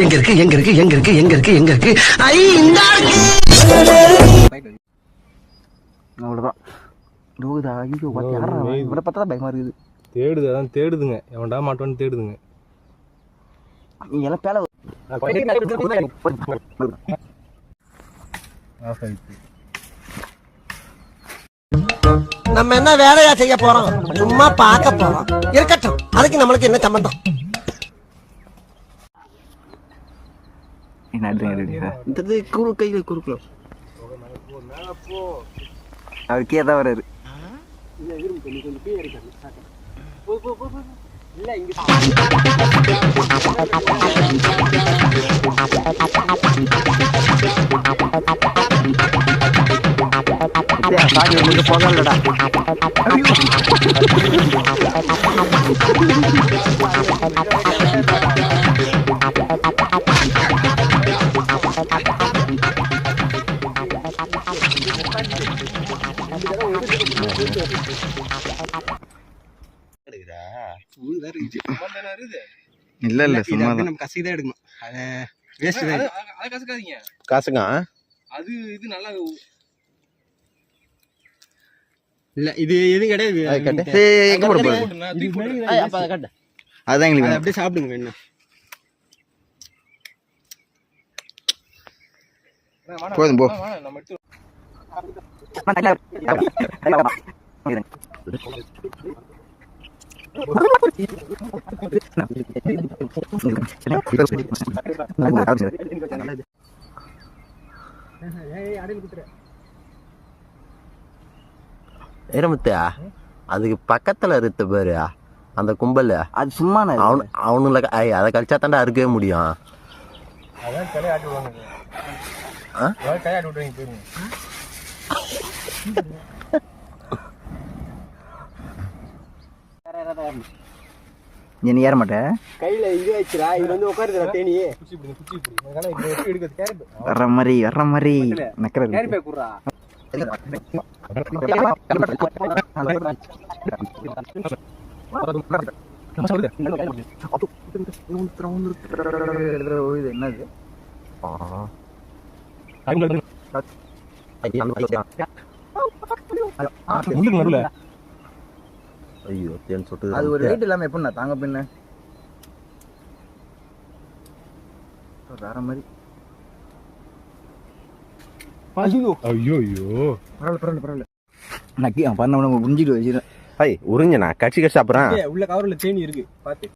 எங்க இருக்கு எங்க இருக்கு எங்க இருக்கு எங்க இருக்கு எங்க இருக்கு ஐ இந்த அவ்வளவுதான் லோகுதா. ஐயோ யாரா இவனை பார்த்தா தான் பயமா இருக்குது. தேடுது, அதான் தேடுதுங்க. எவன்டா மாட்டோன்னு தேடுதுங்க. நீ எல்லாம் பேல நம்ம என்ன வேலையா செய்ய போறோம்? சும்மா பார்க்க போறோம். இருக்கட்டும், அதுக்கு நம்மளுக்கு என்ன சம்பந்தம்? இந்த குறு கையில குறுக்குல அவர் கேதான் வராரு. போகலடா இல்ல இல்ல சும்மா நம்ம கசிதான் எடுக்கணும். அது வேஸ்ட் தான். அத கசக்காதீங்க. காசுங்க அது இது நல்லா இல்ல இது எது கிடையாது. எங்க போட போறது? அப்ப அத கட்ட. அதான் எங்களுக்கு அப்படியே சாப்பிடுங்க வேணும். போதும் போ. நம்ம எடுத்து ஏரமுத்தியா அதுக்கு பக்கத்துல இருத்த பாரு அந்த கும்பல், அது சும்மா அவனுல அதை கழிச்சா தாண்டா அறுக்கவே முடியும். நீ ஏற மாட்டேன். கையில இது வச்சுடா, இது வந்து உட்காருதுடா தேனி. வர்ற மாதிரி வர்ற மாதிரி நக்கறது. என்னது ஐயோ தேன் சொட்டு. அது ஒரு ரேட் இல்லாம எப்படின்னா தாங்க பின்ன வேற மாதிரி. ஐயோ ஐயோ ஐயோ பரவாயில்ல பரவாயில்ல நக்கி பண்ண உறிஞ்சிட்டு வச்சிருக்கேன். உறிஞ்சனா கட்சி கட்சி சாப்பிட்றேன். உள்ள கவர்ல தேனி இருக்கு பாத்து.